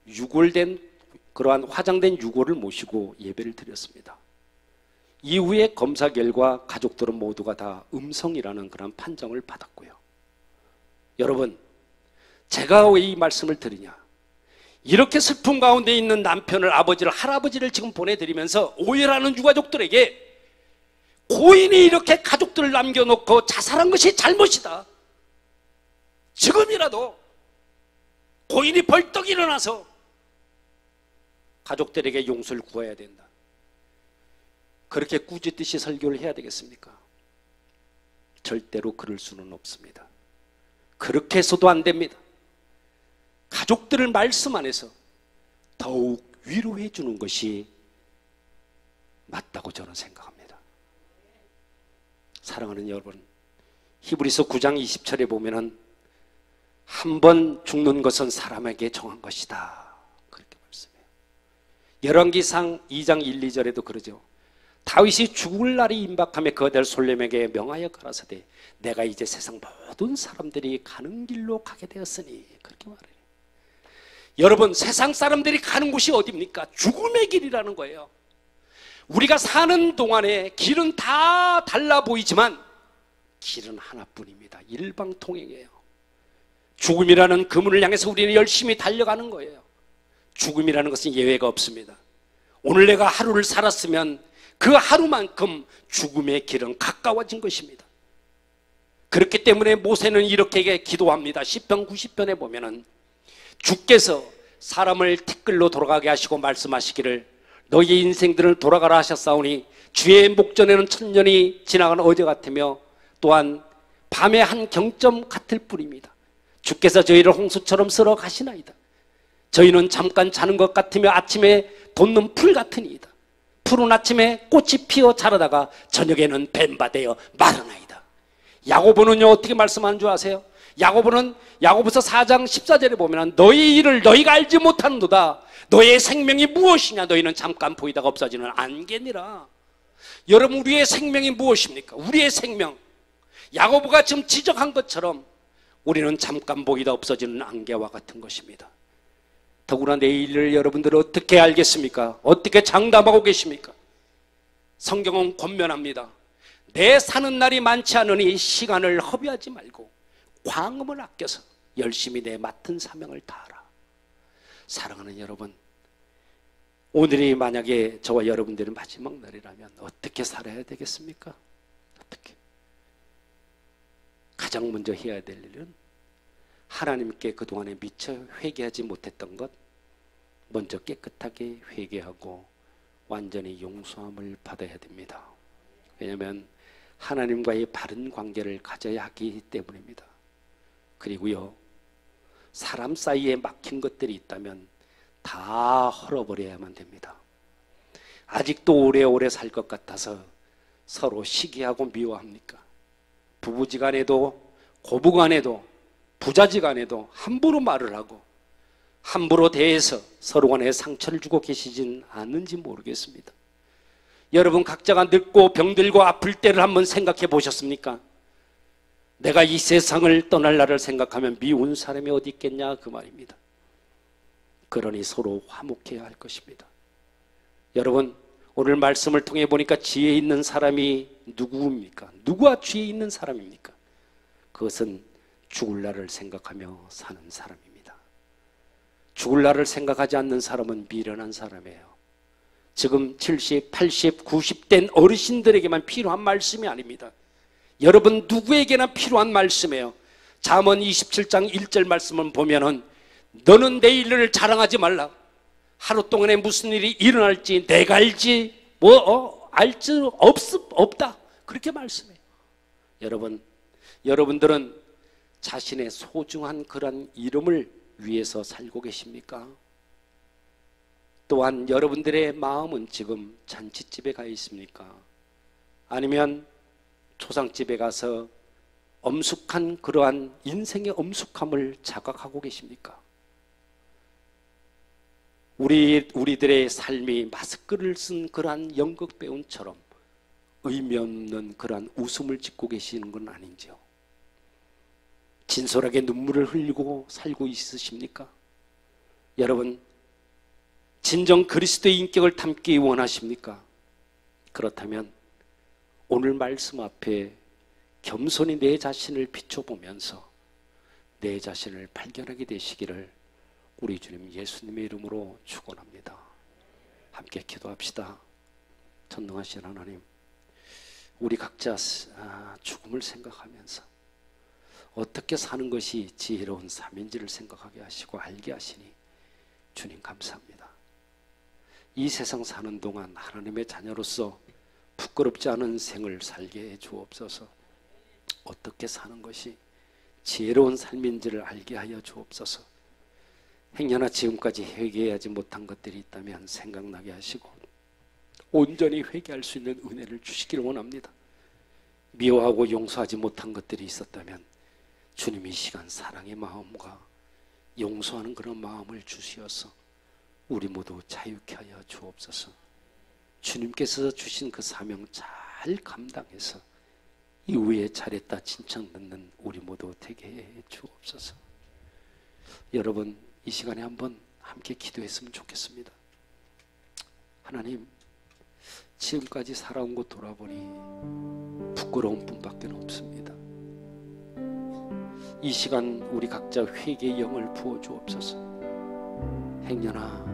유골된 그러한 화장된 유골을 모시고 예배를 드렸습니다. 이후에 검사 결과 가족들은 모두가 다 음성이라는 그런 판정을 받았고요. 여러분, 제가 왜 이 말씀을 드리냐? 이렇게 슬픔 가운데 있는 남편을, 아버지를, 할아버지를 지금 보내드리면서 오해하는 유가족들에게 고인이 이렇게 가족들을 남겨놓고 자살한 것이 잘못이다. 지금이라도 고인이 벌떡 일어나서 가족들에게 용서를 구해야 된다. 그렇게 꾸짖듯이 설교를 해야 되겠습니까? 절대로 그럴 수는 없습니다. 그렇게 해서도 안 됩니다. 가족들을 말씀 안에서 더욱 위로해 주는 것이 맞다고 저는 생각합니다. 사랑하는 여러분, 히브리서 9장 20절에 보면은 한 번 죽는 것은 사람에게 정한 것이다. 그렇게 말씀해요. 열왕기상 2장 1, 2절에도 그러죠. 다윗이 죽을 날이 임박하며 그 아들 솔렘에게 명하여 가라사대 내가 이제 세상 모든 사람들이 가는 길로 가게 되었으니 그렇게 말해요. 여러분, 세상 사람들이 가는 곳이 어디입니까? 죽음의 길이라는 거예요. 우리가 사는 동안에 길은 다 달라 보이지만 길은 하나뿐입니다. 일방통행이에요. 죽음이라는 그 문을 향해서 우리는 열심히 달려가는 거예요. 죽음이라는 것은 예외가 없습니다. 오늘 내가 하루를 살았으면 그 하루만큼 죽음의 길은 가까워진 것입니다. 그렇기 때문에 모세는 이렇게 기도합니다. 시편 90편에 보면은 주께서 사람을 티끌로 돌아가게 하시고 말씀하시기를 너희 인생들을 돌아가라 하셨사오니 주의 목전에는 천년이 지나간 어제 같으며 또한 밤의 한 경점 같을 뿐입니다. 주께서 저희를 홍수처럼 쓸어 가시나이다. 저희는 잠깐 자는 것 같으며 아침에 돋는 풀 같으니이다. 푸른 아침에 꽃이 피어 자라다가 저녁에는 뱀바되어 마르나이다. 야고보는요 어떻게 말씀하는 줄 아세요? 야고보서 4장 14절에 보면 너희 일을 너희가 알지 못하는도다. 너의 생명이 무엇이냐? 너희는 잠깐 보이다가 없어지는 안개니라. 여러분, 우리의 생명이 무엇입니까? 우리의 생명, 야고보가 지금 지적한 것처럼 우리는 잠깐 보이다 없어지는 안개와 같은 것입니다. 더구나 내일을 여러분들은 어떻게 알겠습니까? 어떻게 장담하고 계십니까? 성경은 권면합니다. 내 사는 날이 많지 않으니 시간을 허비하지 말고 광음을 아껴서 열심히 내 맡은 사명을 다하라. 사랑하는 여러분, 오늘이 만약에 저와 여러분들의 마지막 날이라면 어떻게 살아야 되겠습니까? 어떻게? 가장 먼저 해야 될 일은 하나님께 그동안에 미처 회개하지 못했던 것 먼저 깨끗하게 회개하고 완전히 용서함을 받아야 됩니다. 왜냐하면 하나님과의 바른 관계를 가져야 하기 때문입니다. 그리고요, 사람 사이에 막힌 것들이 있다면 다 헐어버려야만 됩니다. 아직도 오래오래 살 것 같아서 서로 시기하고 미워합니까? 부부지간에도 고부간에도 부자지간에도 함부로 말을 하고 함부로 대해서 서로 간에 상처를 주고 계시진 않는지 모르겠습니다. 여러분 각자가 늙고 병들고 아플 때를 한번 생각해 보셨습니까? 내가 이 세상을 떠날 날을 생각하면 미운 사람이 어디 있겠냐 그 말입니다. 그러니 서로 화목해야 할 것입니다. 여러분 오늘 말씀을 통해 보니까 지혜 있는 사람이 누구입니까? 누구와 지혜 있는 사람입니까? 그것은 죽을 날을 생각하며 사는 사람입니다. 죽을 날을 생각하지 않는 사람은 미련한 사람이에요. 지금 70, 80, 90된 어르신들에게만 필요한 말씀이 아닙니다. 여러분 누구에게나 필요한 말씀이에요. 잠언 27장 1절 말씀을 보면은 너는 내 일을 자랑하지 말라. 하루 동안에 무슨 일이 일어날지 내가 알지 알 수 없다. 그렇게 말씀해요. 여러분들은 자신의 소중한 그런 이름을 위해서 살고 계십니까? 또한 여러분들의 마음은 지금 잔치집에 가 있습니까? 아니면 초상집에 가서 엄숙한 그러한 인생의 엄숙함을 자각하고 계십니까? 우리들의 삶이 마스크를 쓴 그러한 연극 배우처럼 의미 없는 그러한 웃음을 짓고 계시는 건 아닌지요? 진솔하게 눈물을 흘리고 살고 있으십니까? 여러분 진정 그리스도의 인격을 담기 원하십니까? 그렇다면 오늘 말씀 앞에 겸손히 내 자신을 비춰보면서 내 자신을 발견하게 되시기를 우리 주님 예수님의 이름으로 축원합니다. 함께 기도합시다. 전능하신 하나님, 우리 각자 죽음을 생각하면서 어떻게 사는 것이 지혜로운 삶인지를 생각하게 하시고 알게 하시니 주님 감사합니다. 이 세상 사는 동안 하나님의 자녀로서 부끄럽지 않은 생을 살게 해 주옵소서. 어떻게 사는 것이 지혜로운 삶인지를 알게 하여 주옵소서. 행여나 지금까지 회개하지 못한 것들이 있다면 생각나게 하시고 온전히 회개할 수 있는 은혜를 주시기를 원합니다. 미워하고 용서하지 못한 것들이 있었다면 주님 이 시간 사랑의 마음과 용서하는 그런 마음을 주시어서 우리 모두 자유케 하여 주옵소서. 주님께서 주신 그 사명 잘 감당해서 이후에 잘했다 칭찬 듣는 우리 모두 되게 해 주옵소서. 여러분 이 시간에 한번 함께 기도했으면 좋겠습니다. 하나님, 지금까지 살아온 것 돌아보니 부끄러운 뿐밖에 없습니다. 이 시간 우리 각자 회개의 영을 부어 주옵소서. 행여나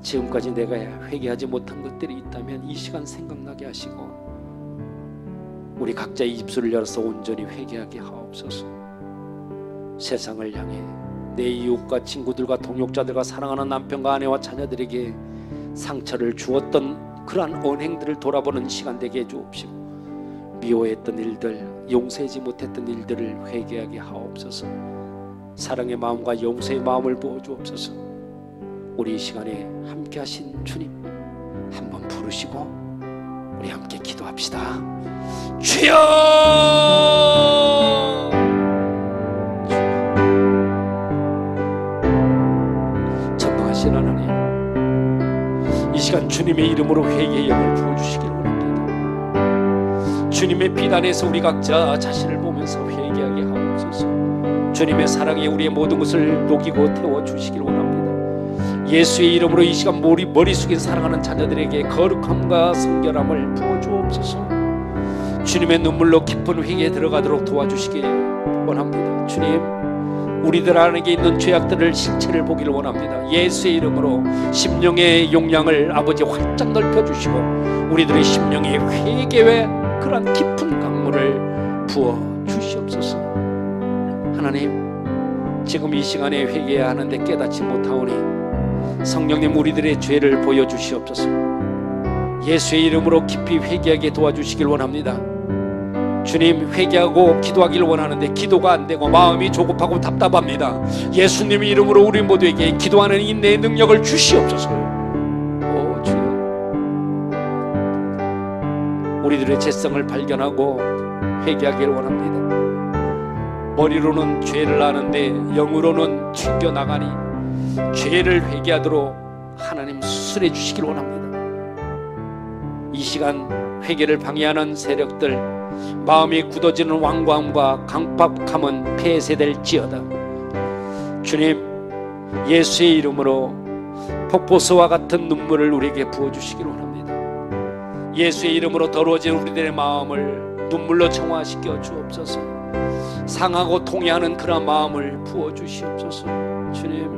지금까지 내가 회개하지 못한 것들이 있다면 이 시간 생각나게 하시고 우리 각자의 입술을 열어서 온전히 회개하게 하옵소서. 세상을 향해 내 이웃과 친구들과 동역자들과 사랑하는 남편과 아내와 자녀들에게 상처를 주었던 그러한 언행들을 돌아보는 시간 되게 해주옵시고 미워했던 일들, 용서하지 못했던 일들을 회개하게 하옵소서. 사랑의 마음과 용서의 마음을 부어주옵소서. 우리 이 시간에 함께 하신 주님 한번 부르시고 우리 함께 기도합시다. 주여! 하나님, 이 시간 주님의 이름으로 회개의 영을 부어주시기를 원합니다. 주님의 비단에서 우리 각자 자신을 보면서 회개하게 하옵소서. 주님의 사랑에 우리의 모든 것을 녹이고 태워주시기를 원합니다. 예수의 이름으로 이 시간 머리 숙인 사랑하는 자녀들에게 거룩함과 성결함을 부어주옵소서. 주님의 눈물로 깊은 회개에 들어가도록 도와주시기 원합니다. 주님, 우리들 안에 있는 죄악들을 실체를 보기를 원합니다. 예수의 이름으로 심령의 용량을 아버지 활짝 넓혀주시고 우리들의 심령의 회개와 그런 깊은 강물을 부어주시옵소서. 하나님, 지금 이 시간에 회개해야 하는데 깨닫지 못하오니 성령님 우리들의 죄를 보여주시옵소서. 예수의 이름으로 깊이 회개하게 도와주시길 원합니다. 주님, 회개하고 기도하기를 원하는데 기도가 안 되고 마음이 조급하고 답답합니다. 예수님의 이름으로 우리 모두에게 기도하는 인내의 능력을 주시옵소서. 오 주여, 우리들의 죄성을 발견하고 회개하기를 원합니다. 머리로는 죄를 아는데 영으로는 튕겨나가니 죄를 회개하도록 하나님 수술해 주시길 원합니다. 이 시간 회개를 방해하는 세력들, 마음이 굳어지는 완고함과 강박함은 폐쇄될지어다. 주님, 예수의 이름으로 폭포수와 같은 눈물을 우리에게 부어주시길 원합니다. 예수의 이름으로 더러워진 우리들의 마음을 눈물로 정화시켜 주옵소서. 상하고 통해하는 그런 마음을 부어주시옵소서. 주님,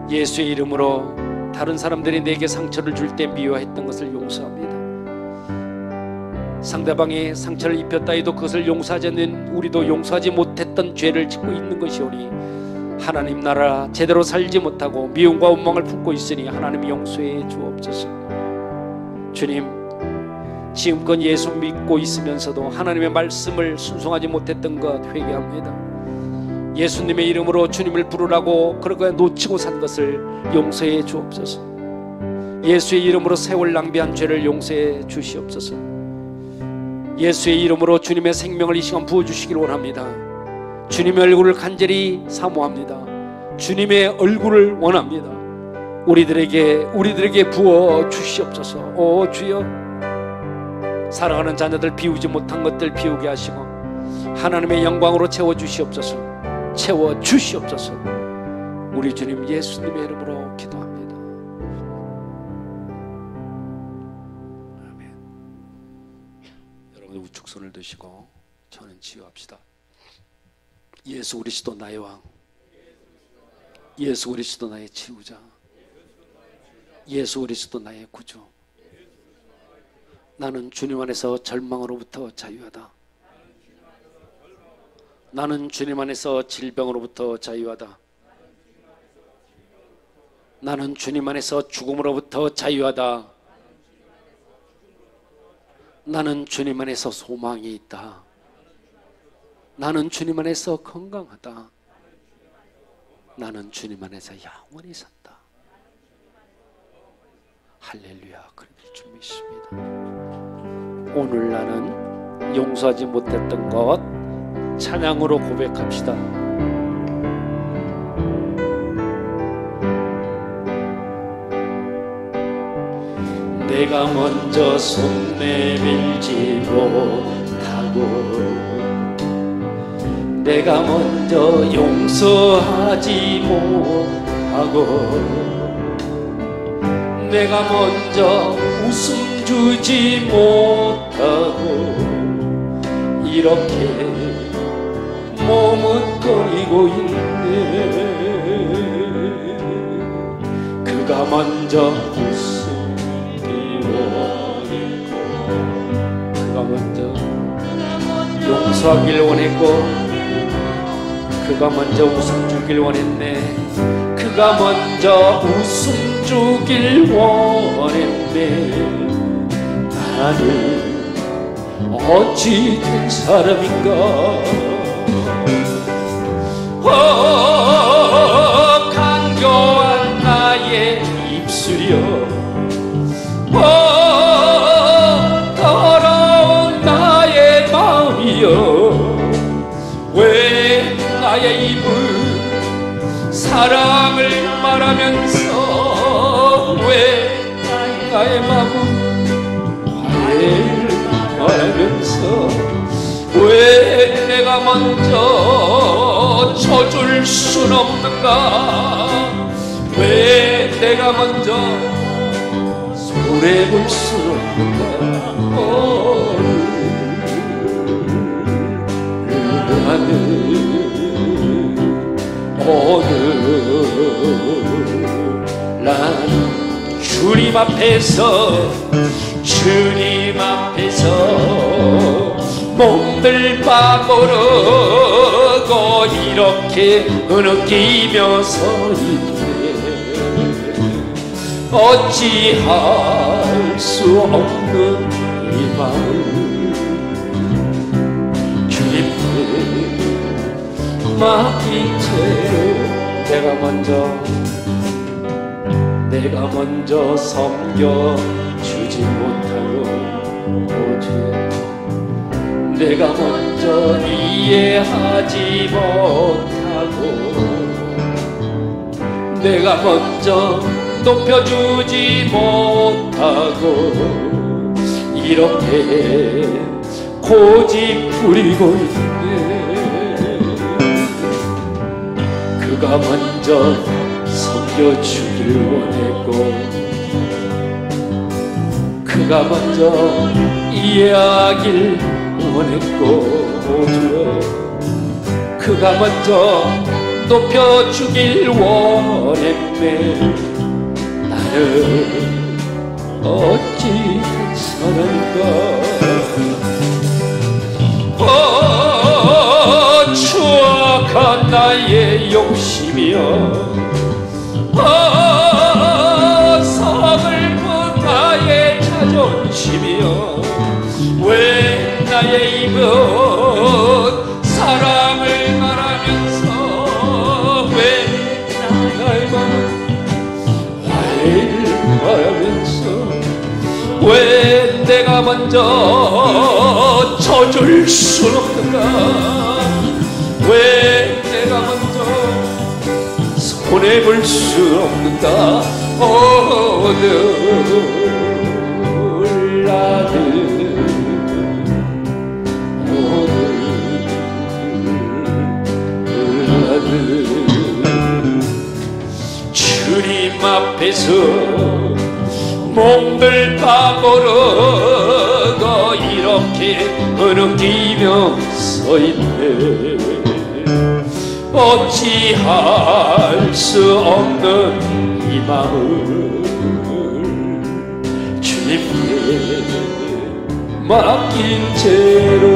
예수의 이름으로 다른 사람들이 내게 상처를 줄 때 미워했던 것을 용서합니다. 상대방이 상처를 입혔다 해도 그것을 용서하지 않는 우리도 용서하지 못했던 죄를 짓고 있는 것이오니 하나님 나라 제대로 살지 못하고 미움과 원망을 품고 있으니 하나님 용서해 주옵소서. 주님, 지금껏 예수 믿고 있으면서도 하나님의 말씀을 순종하지 못했던 것 회개합니다. 예수님의 이름으로 주님을 부르라고 그렇게 놓치고 산 것을 용서해 주옵소서. 예수의 이름으로 세월 낭비한 죄를 용서해 주시옵소서. 예수의 이름으로 주님의 생명을 이 시간 부어주시기를 원합니다. 주님의 얼굴을 간절히 사모합니다. 주님의 얼굴을 원합니다. 우리들에게 부어 주시옵소서. 오 주여, 사랑하는 자녀들 비우지 못한 것들 비우게 하시고 하나님의 영광으로 채워 주시옵소서. 채워 주시옵소서. 우리 주님 예수님의 이름으로 기도합니다. 아멘. 여러분 우측 손을 드시고 저는 치유합시다. 예수 그리스도 나의 왕, 예수 그리스도 나의 치유자, 예수 그리스도 나의 구주. 나는 주님 안에서 절망으로부터 자유하다. 나는 주님 안에서 질병으로부터 자유하다. 나는 주님 안에서 죽음으로부터 자유하다. 나는 주님 안에서 소망이 있다. 나는 주님 안에서 건강하다. 나는 주님 안에서 영원히 산다. 할렐루야. 그럴 줄 믿습니다. 오늘 나는 용서하지 못했던 것 찬양으로 고백합시다. 내가 먼저 손 내밀지 못하고 내가 먼저 용서하지 못하고 내가 먼저 웃음 주지 못하고 이렇게 머뭇거리고 있네. 그가 먼저 웃음이 원했고 그가 먼저 용서하길 원했고 그가 먼저 웃음 주길 원했네. 그가 먼저 웃음 주길 원했네. 나는 어찌 된 사람인가. 간교한 나의 입술이여, 더러운 나의 마음이여, 왜 나의 입을 사랑을 말하면서 왜 나의 마음은 화해를 말하면서 왜 내가 먼저 쳐줄 순 없는가. 왜 내가 먼저 손해볼 순 없는가. 오늘 난 주님 앞에서 몸들 빠고르고 이렇게 흐느끼며 서 있네. 어찌할 수 없는 이 마음 맡긴 채로 내가 먼저 섬겨주지 못하고 오주여 내가 먼저 이해하지 못하고 내가 먼저 높여주지 못하고 이렇게 고집 부리고 있네. 그가 먼저 섬겨주길 원했고 그가 먼저 이해하길 원했고 주여 그가 먼저 높여주길 원했네. 나는 어찌 살았는가. 추악한 나의 욕심이여 서글픈 나의 자존심이여 왜 나의 입은 사랑을 말하면서 왜 나의 마음은 화해를 말하면서 왜 내가 먼저 져줄 순 없는가. 왜 내가 먼저 손해볼 수 없는가. 오늘 아들 주님 앞에서 몸을 빠부르고 이렇게 흐느끼며 서있네. 어찌할 수 없는 이 마음을 주님께 맡긴 채로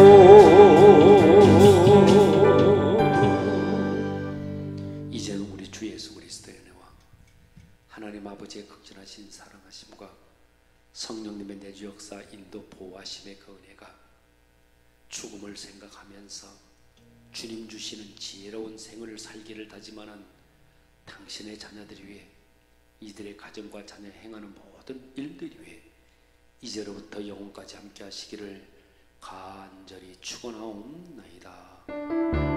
이제는 우리 주 예수 그리스도의 은혜와 하나님 아버지의 극진하신 사랑하심과 성령님의 내주 역사 인도 보호하심의 그 은혜가 죽음을 생각하면서 주님 주시는 지혜로운 생을 살기를 다짐하는 당신의 자녀들이 위해 이들의 가정과 자녀 행하는 모든 일들이 위해 이제로부터 영원까지 함께 하시기를 간절히 축원하옵나이다.